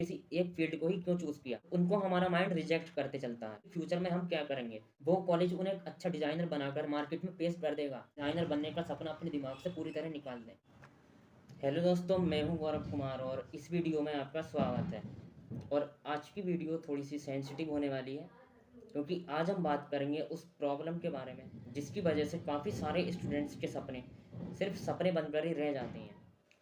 किसी एक फील्ड को ही क्यों चूज़ किया? उनको हमारा माइंड रिजेक्ट करते चलता है। फ्यूचर में हम क्या करेंगे? वो कॉलेज उन्हें एक अच्छा डिज़ाइनर बनाकर मार्केट में पेश कर देगा। डिज़ाइनर बनने का सपना अपने दिमाग से पूरी तरह निकाल दें। हेलो दोस्तों, मैं हूँ गौरव कुमार और इस वीडियो में आपका स्वागत है। और आज की वीडियो थोड़ी-सी सेंसिटिव होने वाली है, क्योंकि आज हम बात करेंगे उस प्रॉब्लम के बारे में, जिसकी वजह से काफ़ी सारे स्टूडेंट्स के सपने सिर्फ़ सपने बनकर ही रह जाते हैं।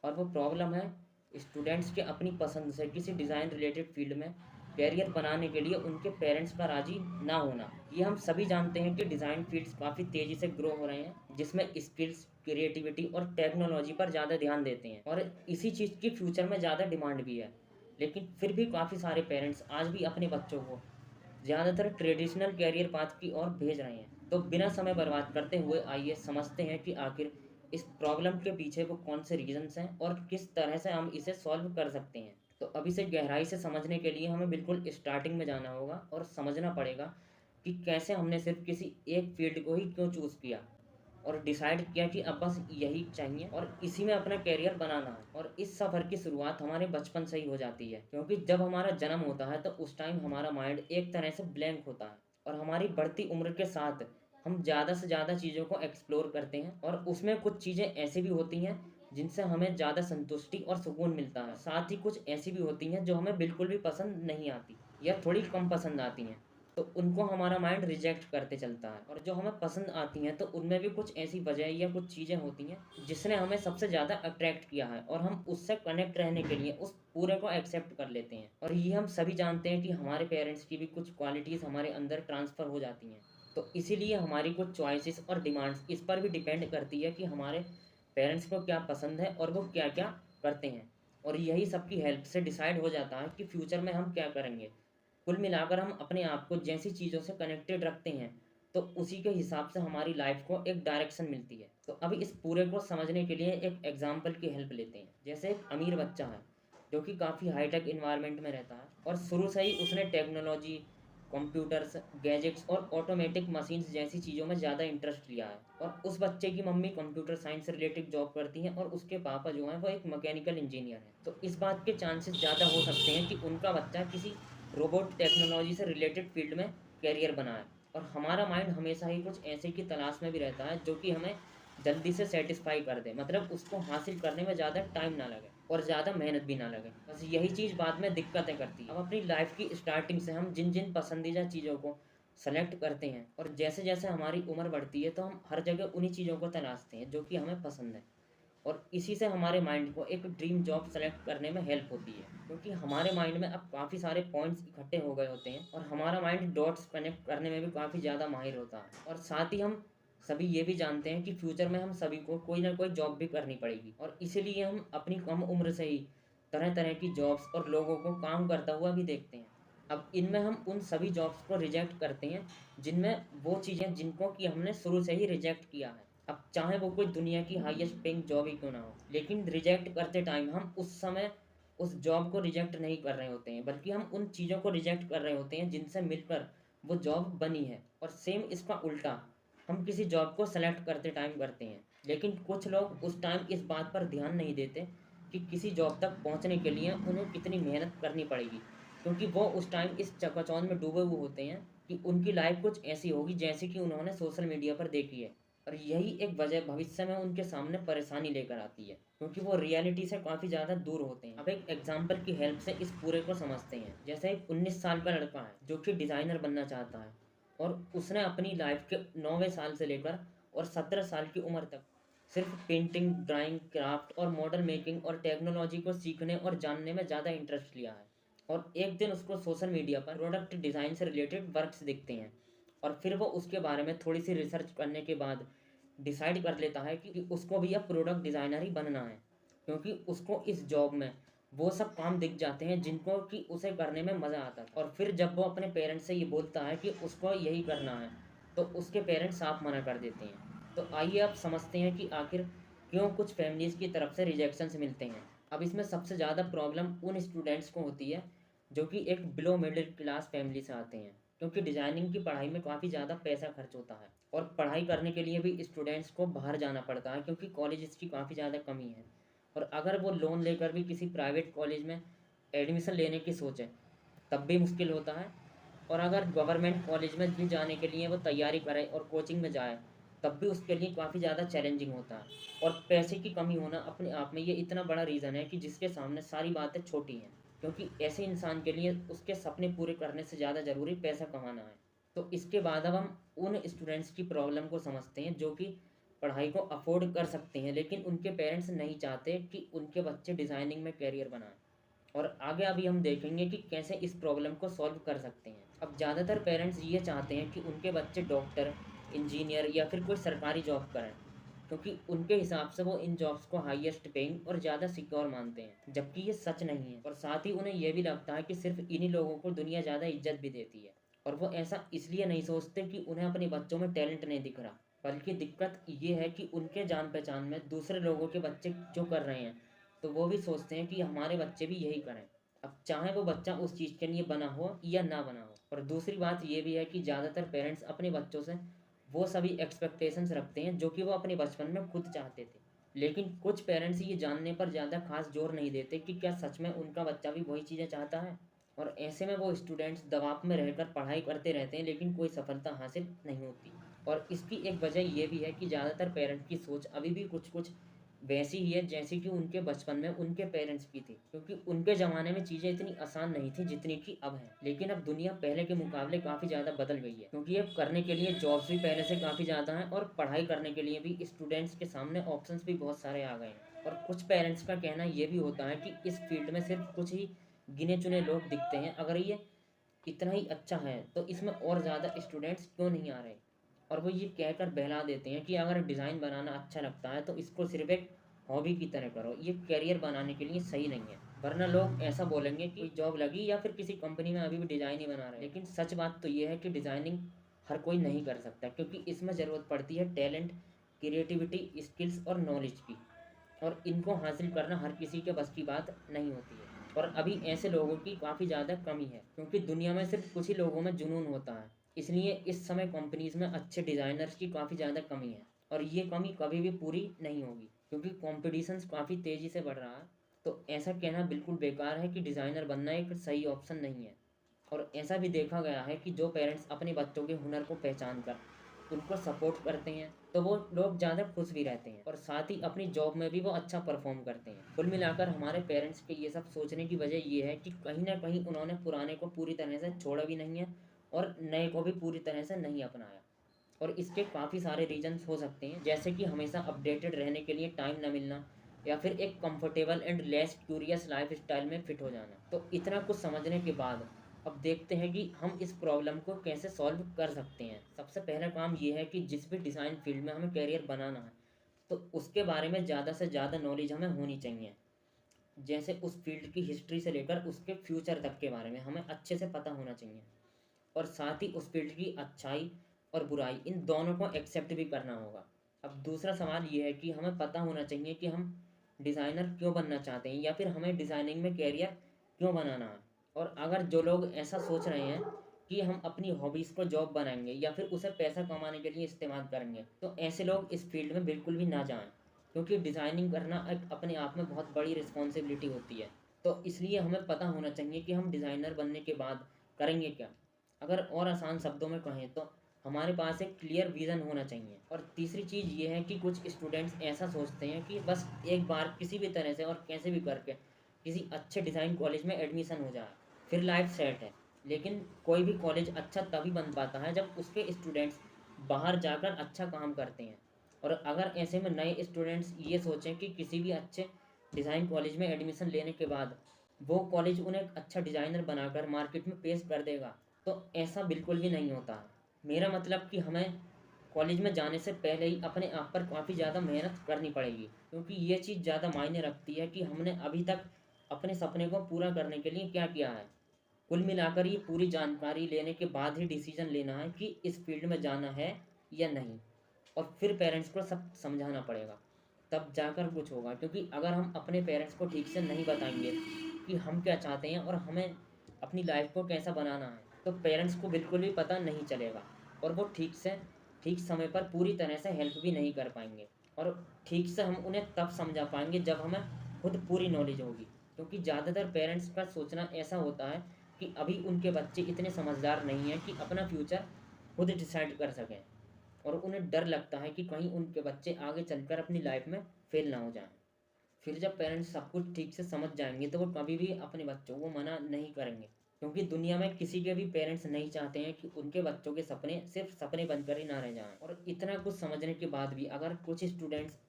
और वो प्रॉब्लम है स्टूडेंट्स के अपनी पसंद से किसी डिज़ाइन रिलेटेड फ़ील्ड में करियर बनाने के लिए उनके पेरेंट्स का राज़ी ना होना। ये हम सभी जानते हैं कि डिज़ाइन फ़ील्ड्स काफ़ी तेज़ी से ग्रो हो रहे हैं, जिसमें स्किल्स, क्रिएटिविटी और टेक्नोलॉजी पर ज़्यादा ध्यान देते हैं और इसी चीज़ की फ्यूचर में ज़्यादा डिमांड भी है। लेकिन फिर भी काफ़ी सारे पेरेंट्स आज भी अपने बच्चों को ज़्यादातर ट्रेडिशनल करियर पाथ की ओर भेज रहे हैं। तो बिना समय बर्बाद करते हुए आइए समझते हैं कि आखिर इस प्रॉब्लम के पीछे वो कौन से रीज़न्स हैं और किस तरह से हम इसे सॉल्व कर सकते हैं। तो अब इसे गहराई से समझने के लिए हमें बिल्कुल स्टार्टिंग में जाना होगा और समझना पड़ेगा कि कैसे हमने सिर्फ़ किसी एक फ़ील्ड को ही क्यों चूज़ किया और डिसाइड किया कि अब बस यही चाहिए और इसी में अपना करियर बनाना है। और इस सफ़र की शुरुआत हमारे बचपन से ही हो जाती है, क्योंकि जब हमारा जन्म होता है तो उस टाइम हमारा माइंड एक तरह से ब्लैंक होता है और हमारी बढ़ती उम्र के साथ हम ज़्यादा से ज़्यादा चीज़ों को एक्सप्लोर करते हैं और उसमें कुछ चीज़ें ऐसी भी होती हैं जिनसे हमें ज़्यादा संतुष्टि और सुकून मिलता है। साथ ही कुछ ऐसी भी होती हैं जो हमें बिल्कुल भी पसंद नहीं आती या थोड़ी कम पसंद आती हैं, तो उनको हमारा माइंड रिजेक्ट करते चलता है। और जो हमें पसंद आती हैं तो उनमें भी कुछ ऐसी वजह या कुछ चीज़ें होती हैं जिसने हमें सबसे ज़्यादा अट्रैक्ट किया है और हम उससे कनेक्ट रहने के लिए उस पूरे को एक्सेप्ट कर लेते हैं। और ये हम सभी जानते हैं कि हमारे पेरेंट्स की भी कुछ क्वालिटीज़ हमारे अंदर ट्रांसफ़र हो जाती हैं। तो इसीलिए हमारी कुछ चॉइसेस और डिमांड्स इस पर भी डिपेंड करती है कि हमारे पेरेंट्स को क्या पसंद है और वो क्या-क्या करते हैं। और यही सबकी हेल्प से डिसाइड हो जाता है कि फ्यूचर में हम क्या करेंगे। कुल मिलाकर हम अपने आप को जैसी चीज़ों से कनेक्टेड रखते हैं, तो उसी के हिसाब से हमारी लाइफ को एक डायरेक्शन मिलती है। तो अब इस पूरे को समझने के लिए एक एग्जाम्पल की हेल्प लेते हैं। जैसे एक अमीर बच्चा है, जो कि काफ़ी हाईटेक एनवायरनमेंट में रहता है और शुरू से ही उसने टेक्नोलॉजी, कंप्यूटर्स, गैजेट्स और ऑटोमेटिक मशीन्स जैसी चीज़ों में ज़्यादा इंटरेस्ट लिया है। और उस बच्चे की मम्मी कंप्यूटर साइंस से रिलेटेड जॉब करती हैं और उसके पापा जो हैं वो एक मैकेनिकल इंजीनियर हैं। तो इस बात के चांसेस ज़्यादा हो सकते हैं कि उनका बच्चा किसी रोबोट टेक्नोलॉजी से रिलेटेड फील्ड में करियर बनाए। और हमारा माइंड हमेशा ही कुछ ऐसे की तलाश में भी रहता है जो कि हमें जल्दी से सेटिस्फाई कर दे, मतलब उसको हासिल करने में ज़्यादा टाइम ना लगे और ज़्यादा मेहनत भी ना लगे। बस यही चीज़ बाद में दिक्कतें करती है। अब अपनी लाइफ की स्टार्टिंग से हम जिन जिन पसंदीदा चीज़ों को सेलेक्ट करते हैं और जैसे जैसे हमारी उम्र बढ़ती है तो हम हर जगह उन्हीं चीज़ों को तलाशते हैं जो कि हमें पसंद है। और इसी से हमारे माइंड को एक ड्रीम जॉब सेलेक्ट करने में हेल्प होती है, क्योंकि हमारे माइंड में अब काफ़ी सारे पॉइंट्स इकट्ठे हो गए होते हैं और हमारा माइंड डॉट्स कनेक्ट करने में भी काफ़ी ज़्यादा माहिर होता है। और साथ ही हम सभी ये भी जानते हैं कि फ्यूचर में हम सभी को कोई ना कोई जॉब भी करनी पड़ेगी और इसीलिए हम अपनी कम उम्र से ही तरह तरह की जॉब्स और लोगों को काम करता हुआ भी देखते हैं। अब इनमें हम उन सभी जॉब्स को रिजेक्ट करते हैं जिनमें वो चीज़ें जिनको कि हमने शुरू से ही रिजेक्ट किया है। अब चाहे वो कोई दुनिया की हाईएस्ट पेइंग जॉब ही क्यों ना हो, लेकिन रिजेक्ट करते टाइम हम उस समय उस जॉब को रिजेक्ट नहीं कर रहे होते हैं, बल्कि हम उन चीज़ों को रिजेक्ट कर रहे होते हैं जिनसे मिलकर वो जॉब बनी है। और सेम इसका उल्टा हम किसी जॉब को सेलेक्ट करते टाइम करते हैं, लेकिन कुछ लोग उस टाइम इस बात पर ध्यान नहीं देते कि किसी जॉब तक पहुंचने के लिए उन्हें कितनी मेहनत करनी पड़ेगी, क्योंकि वो उस टाइम इस चकाचौंध में डूबे हुए होते हैं कि उनकी लाइफ कुछ ऐसी होगी जैसी कि उन्होंने सोशल मीडिया पर देखी है। और यही एक वजह भविष्य में उनके सामने परेशानी लेकर आती है, क्योंकि वो रियलिटी से काफ़ी ज़्यादा दूर होते हैं। अब एक एग्जाम्पल की हेल्प से इस पूरे को समझते हैं। जैसे एक 19 साल का लड़का है जो कि डिज़ाइनर बनना चाहता है और उसने अपनी लाइफ के 9वें साल से लेकर और 17 साल की उम्र तक सिर्फ पेंटिंग, ड्राइंग, क्राफ्ट और मॉडल मेकिंग और टेक्नोलॉजी को सीखने और जानने में ज़्यादा इंटरेस्ट लिया है। और एक दिन उसको सोशल मीडिया पर प्रोडक्ट डिज़ाइन से रिलेटेड वर्क्स दिखते हैं और फिर वो उसके बारे में थोड़ी सी रिसर्च करने के बाद डिसाइड कर लेता है कि उसको भी अब प्रोडक्ट डिज़ाइनर ही बनना है, क्योंकि उसको इस जॉब में वो सब काम दिख जाते हैं जिनको कि उसे करने में मज़ा आता था। और फिर जब वो अपने पेरेंट्स से ये बोलता है कि उसको यही करना है, तो उसके पेरेंट्स साफ मना कर देते हैं। तो आइए अब समझते हैं कि आखिर क्यों कुछ फैमिलीज़ की तरफ से रिजेक्शंस मिलते हैं। अब इसमें सबसे ज़्यादा प्रॉब्लम उन स्टूडेंट्स को होती है जो कि एक बिलो मिडिल क्लास फैमिली से आते हैं, क्योंकि डिज़ाइनिंग की पढ़ाई में काफ़ी ज़्यादा पैसा खर्च होता है और पढ़ाई करने के लिए भी स्टूडेंट्स को बाहर जाना पड़ता है, क्योंकि कॉलेजेस की काफ़ी ज़्यादा कमी है। और अगर वो लोन लेकर भी किसी प्राइवेट कॉलेज में एडमिशन लेने की सोचें तब भी मुश्किल होता है। और अगर गवर्नमेंट कॉलेज में भी जाने के लिए वो तैयारी करे और कोचिंग में जाए तब भी उसके लिए काफ़ी ज़्यादा चैलेंजिंग होता है। और पैसे की कमी होना अपने आप में ये इतना बड़ा रीज़न है कि जिसके सामने सारी बातें छोटी हैं, क्योंकि ऐसे इंसान के लिए उसके सपने पूरे करने से ज़्यादा ज़रूरी पैसा कमाना है। तो इसके बाद अब हम उन स्टूडेंट्स की प्रॉब्लम को समझते हैं जो कि पढ़ाई को अफोर्ड कर सकते हैं, लेकिन उनके पेरेंट्स नहीं चाहते कि उनके बच्चे डिज़ाइनिंग में करियर बनाएं। और आगे अभी हम देखेंगे कि कैसे इस प्रॉब्लम को सॉल्व कर सकते हैं। अब ज़्यादातर पेरेंट्स ये चाहते हैं कि उनके बच्चे डॉक्टर, इंजीनियर या फिर कोई सरकारी जॉब करें, क्योंकि उनके हिसाब से वो इन जॉब्स को हाईएस्ट पेइंग और ज़्यादा सिक्योर मानते हैं, जबकि ये सच नहीं है। और साथ ही उन्हें यह भी लगता है कि सिर्फ इन्हीं लोगों को दुनिया ज़्यादा इज्जत भी देती है। और वो ऐसा इसलिए नहीं सोचते कि उन्हें अपने बच्चों में टैलेंट नहीं दिख रहा, बल्कि दिक्कत ये है कि उनके जान पहचान में दूसरे लोगों के बच्चे जो कर रहे हैं तो वो भी सोचते हैं कि हमारे बच्चे भी यही करें। अब चाहे वो बच्चा उस चीज़ के लिए बना हो या ना बना हो। और दूसरी बात ये भी है कि ज़्यादातर पेरेंट्स अपने बच्चों से वो सभी एक्सपेक्टेशंस रखते हैं जो कि वो अपने बचपन में खुद चाहते थे। लेकिन कुछ पेरेंट्स ये जानने पर ज़्यादा खास जोर नहीं देते कि क्या सच में उनका बच्चा भी वही चीज़ें चाहता है। और ऐसे में वो स्टूडेंट्स दबाव में रहकर पढ़ाई करते रहते हैं, लेकिन कोई सफलता हासिल नहीं होती। और इसकी एक वजह ये भी है कि ज़्यादातर पेरेंट्स की सोच अभी भी कुछ कुछ वैसी ही है जैसी कि उनके बचपन में उनके पेरेंट्स की थी, क्योंकि उनके ज़माने में चीज़ें इतनी आसान नहीं थी जितनी कि अब हैं। लेकिन अब दुनिया पहले के मुकाबले काफ़ी ज़्यादा बदल गई है, क्योंकि अब करने के लिए जॉब्स भी पहले से काफ़ी ज़्यादा हैं और पढ़ाई करने के लिए भी स्टूडेंट्स के सामने ऑप्शंस भी बहुत सारे आ गए हैं। और कुछ पेरेंट्स का कहना ये भी होता है कि इस फील्ड में सिर्फ कुछ ही गिने चुने लोग दिखते हैं, अगर ये इतना ही अच्छा है तो इसमें और ज़्यादा स्टूडेंट्स क्यों नहीं आ रहे। और वो ये कहकर बहला देते हैं कि अगर डिज़ाइन बनाना अच्छा लगता है तो इसको सिर्फ एक हॉबी की तरह करो, ये करियर बनाने के लिए सही नहीं है। वरना लोग ऐसा बोलेंगे कि जॉब लगी या फिर किसी कंपनी में अभी भी डिज़ाइन ही बना रहे हैं। लेकिन सच बात तो ये है कि डिज़ाइनिंग हर कोई नहीं कर सकता, क्योंकि इसमें ज़रूरत पड़ती है टैलेंट, क्रिएटिविटी, स्किल्स और नॉलेज की। और इनको हासिल करना हर किसी के बस की बात नहीं होती है। और अभी ऐसे लोगों की काफ़ी ज़्यादा कमी है, क्योंकि दुनिया में सिर्फ कुछ ही लोगों में जुनून होता है। इसलिए इस समय कंपनीज़ में अच्छे डिज़ाइनर्स की काफ़ी ज़्यादा कमी है, और ये कमी कभी भी पूरी नहीं होगी, क्योंकि कॉम्पिटिशन्स काफ़ी तेज़ी से बढ़ रहा है। तो ऐसा कहना बिल्कुल बेकार है कि डिज़ाइनर बनना एक सही ऑप्शन नहीं है। और ऐसा भी देखा गया है कि जो पेरेंट्स अपने बच्चों के हुनर को पहचान कर उनको सपोर्ट करते हैं तो वो लोग ज़्यादा खुश भी रहते हैं, और साथ ही अपनी जॉब में भी वो अच्छा परफॉर्म करते हैं। कुल मिलाकर हमारे पेरेंट्स के ये सब सोचने की वजह ये है कि कहीं ना कहीं उन्होंने पुराने को पूरी तरह से छोड़ा भी नहीं है और नए को भी पूरी तरह से नहीं अपनाया। और इसके काफ़ी सारे रीजंस हो सकते हैं, जैसे कि हमेशा अपडेटेड रहने के लिए टाइम ना मिलना, या फिर एक comfortable and less curious life style में फिट हो जाना। तो इतना कुछ समझने के बाद अब देखते हैं कि हम इस प्रॉब्लम को कैसे सॉल्व कर सकते हैं। सबसे पहला काम ये है कि जिस भी डिज़ाइन फील्ड में हमें करियर बनाना है तो उसके बारे में ज़्यादा से ज़्यादा नॉलेज हमें होनी चाहिए। जैसे उस फील्ड की हिस्ट्री से लेकर उसके फ्यूचर तक के बारे में हमें अच्छे से पता होना चाहिए। और साथ ही उस फील्ड की अच्छाई और बुराई इन दोनों को एक्सेप्ट भी करना होगा। अब दूसरा सवाल ये है कि हमें पता होना चाहिए कि हम डिज़ाइनर क्यों बनना चाहते हैं, या फिर हमें डिज़ाइनिंग में कैरियर क्यों बनाना है। और अगर जो लोग ऐसा सोच रहे हैं कि हम अपनी हॉबीज़ को जॉब बनाएंगे या फिर उसे पैसा कमाने के लिए इस्तेमाल करेंगे, तो ऐसे लोग इस फील्ड में बिल्कुल भी ना जाएं, क्योंकि डिज़ाइनिंग करना एक अपने आप में बहुत बड़ी रिस्पॉन्सिबिलिटी होती है। तो इसलिए हमें पता होना चाहिए कि हम डिज़ाइनर बनने के बाद करेंगे क्या। अगर और आसान शब्दों में कहें तो हमारे पास एक क्लियर विज़न होना चाहिए। और तीसरी चीज़ ये है कि कुछ स्टूडेंट्स ऐसा सोचते हैं कि बस एक बार किसी भी तरह से और कैसे भी करके किसी अच्छे डिज़ाइन कॉलेज में एडमिशन हो जाए फिर लाइफ सेट है। लेकिन कोई भी कॉलेज अच्छा तभी बन पाता है जब उसके स्टूडेंट्स बाहर जाकर अच्छा काम करते हैं। और अगर ऐसे में नए स्टूडेंट्स ये सोचें कि किसी भी अच्छे डिज़ाइन कॉलेज में एडमिशन लेने के बाद वो कॉलेज उन्हें एक अच्छा डिज़ाइनर बनाकर मार्केट में पेश कर देगा, तो ऐसा बिल्कुल भी नहीं होता है। मेरा मतलब कि हमें कॉलेज में जाने से पहले ही अपने आप पर काफ़ी ज़्यादा मेहनत करनी पड़ेगी, क्योंकि ये चीज़ ज़्यादा मायने रखती है कि हमने अभी तक अपने सपने को पूरा करने के लिए क्या किया है। कुल मिलाकर ये पूरी जानकारी लेने के बाद ही डिसीजन लेना है कि इस फील्ड में जाना है या नहीं। और फिर पेरेंट्स को सब समझाना पड़ेगा, तब जाकर कुछ होगा। क्योंकि अगर हम अपने पेरेंट्स को ठीक से नहीं बताएंगे कि हम क्या चाहते हैं और हमें अपनी लाइफ को कैसा बनाना है, तो पेरेंट्स को बिल्कुल भी पता नहीं चलेगा, और वो ठीक समय पर पूरी तरह से हेल्प भी नहीं कर पाएंगे। और ठीक से हम उन्हें तब समझा पाएंगे जब हमें खुद पूरी नॉलेज होगी। क्योंकि ज़्यादातर पेरेंट्स का सोचना ऐसा होता है कि अभी उनके बच्चे इतने समझदार नहीं हैं कि अपना फ्यूचर खुद डिसाइड कर सकें, और उन्हें डर लगता है कि कहीं उनके बच्चे आगे चलकर अपनी लाइफ में फेल ना हो जाएं। फिर जब पेरेंट्स सब कुछ ठीक से समझ जाएंगे तो वो कभी भी अपने बच्चों को मना नहीं करेंगे, क्योंकि दुनिया में किसी के भी पेरेंट्स नहीं चाहते हैं कि उनके बच्चों के सपने सिर्फ सपने बनकर ही ना रह जाएं। और इतना कुछ समझने के बाद भी अगर कुछ स्टूडेंट्स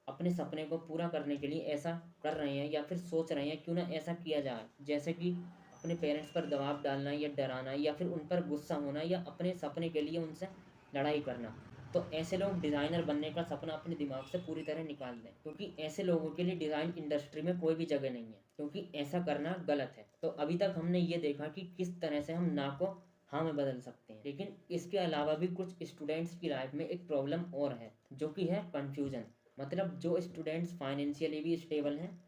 अपने सपने को पूरा करने के लिए ऐसा कर रहे हैं या फिर सोच रहे हैं क्यों ना ऐसा किया जाए, जैसे कि अपने पेरेंट्स पर दबाव डालना या डराना या फिर उन पर गुस्सा होना या अपने सपने के लिए उनसे लड़ाई करना, तो ऐसे लोग डिज़ाइनर बनने का सपना अपने दिमाग से पूरी तरह निकाल दें, क्योंकि ऐसे लोगों के लिए डिज़ाइन इंडस्ट्री में कोई भी जगह नहीं है, क्योंकि ऐसा करना गलत है। तो अभी तक हमने ये देखा कि किस तरह से हम ना को हाँ में बदल सकते हैं, लेकिन इसके अलावा भी कुछ स्टूडेंट्स की लाइफ में एक प्रॉब्लम और है, जो कि है कन्फ्यूजन। मतलब जो स्टूडेंट्स फाइनेंशियली भी स्टेबल हैं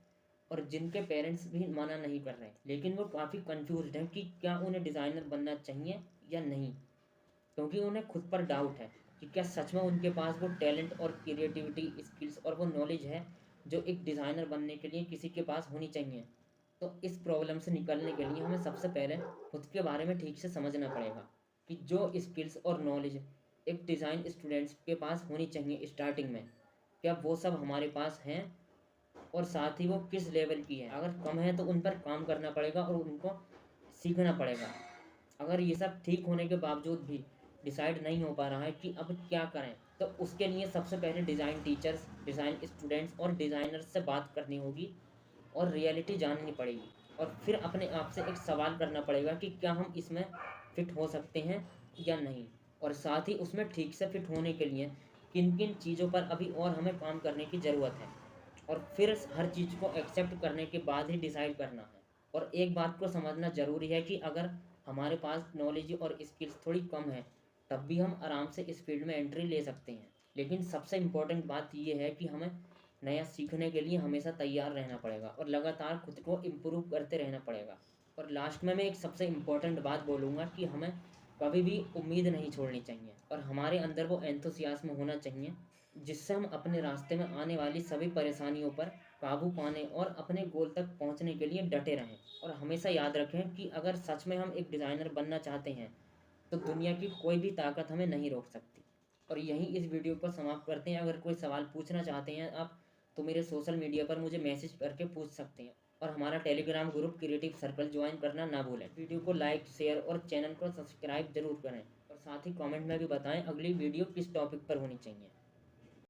और जिनके पेरेंट्स भी मना नहीं कर रहे हैं, लेकिन वो काफ़ी कंफ्यूज्ड हैं कि क्या उन्हें डिज़ाइनर बनना चाहिए या नहीं, क्योंकि उन्हें खुद पर डाउट है कि क्या सच में उनके पास वो टैलेंट और क्रिएटिविटी स्किल्स और वो नॉलेज है जो एक डिज़ाइनर बनने के लिए किसी के पास होनी चाहिए। तो इस प्रॉब्लम से निकलने के लिए हमें सबसे पहले खुद के बारे में ठीक से समझना पड़ेगा कि जो स्किल्स और नॉलेज एक डिज़ाइन स्टूडेंट्स के पास होनी चाहिए स्टार्टिंग में, क्या वो सब हमारे पास हैं, और साथ ही वो किस लेवल की है। अगर कम है तो उन पर काम करना पड़ेगा और उनको सीखना पड़ेगा। अगर ये सब ठीक होने के बावजूद भी डिसाइड नहीं हो पा रहा है कि अब क्या करें, तो उसके लिए सबसे पहले डिज़ाइन टीचर्स, डिज़ाइन स्टूडेंट्स और डिज़ाइनर्स से बात करनी होगी और रियलिटी जाननी पड़ेगी, और फिर अपने आप से एक सवाल करना पड़ेगा कि क्या हम इसमें फ़िट हो सकते हैं या नहीं, और साथ ही उसमें ठीक से फ़िट होने के लिए किन किन चीज़ों पर अभी और हमें काम करने की ज़रूरत है, और फिर हर चीज़ को एक्सेप्ट करने के बाद ही डिसाइड करना है। और एक बात को समझना ज़रूरी है कि अगर हमारे पास नॉलेज और स्किल्स थोड़ी कम है, तब भी हम आराम से इस फील्ड में एंट्री ले सकते हैं। लेकिन सबसे इम्पोर्टेंट बात ये है कि हमें नया सीखने के लिए हमेशा तैयार रहना पड़ेगा और लगातार खुद को इम्प्रूव करते रहना पड़ेगा। और लास्ट में मैं एक सबसे इम्पोर्टेंट बात बोलूँगा कि हमें कभी भी उम्मीद नहीं छोड़नी चाहिए, और हमारे अंदर वो एंथुसियास्म होना चाहिए जिससे हम अपने रास्ते में आने वाली सभी परेशानियों पर काबू पाने और अपने गोल तक पहुंचने के लिए डटे रहें। और हमेशा याद रखें कि अगर सच में हम एक डिज़ाइनर बनना चाहते हैं तो दुनिया की कोई भी ताकत हमें नहीं रोक सकती। और यहीं इस वीडियो को समाप्त करते हैं। अगर कोई सवाल पूछना चाहते हैं आप, तो मेरे सोशल मीडिया पर मुझे मैसेज करके पूछ सकते हैं, और हमारा Telegram group creative circle join करना ना भूलें। वीडियो को लाइक, शेयर और चैनल को सब्सक्राइब जरूर करें, और साथ ही कमेंट में भी बताएं अगली वीडियो किस टॉपिक पर होनी चाहिए।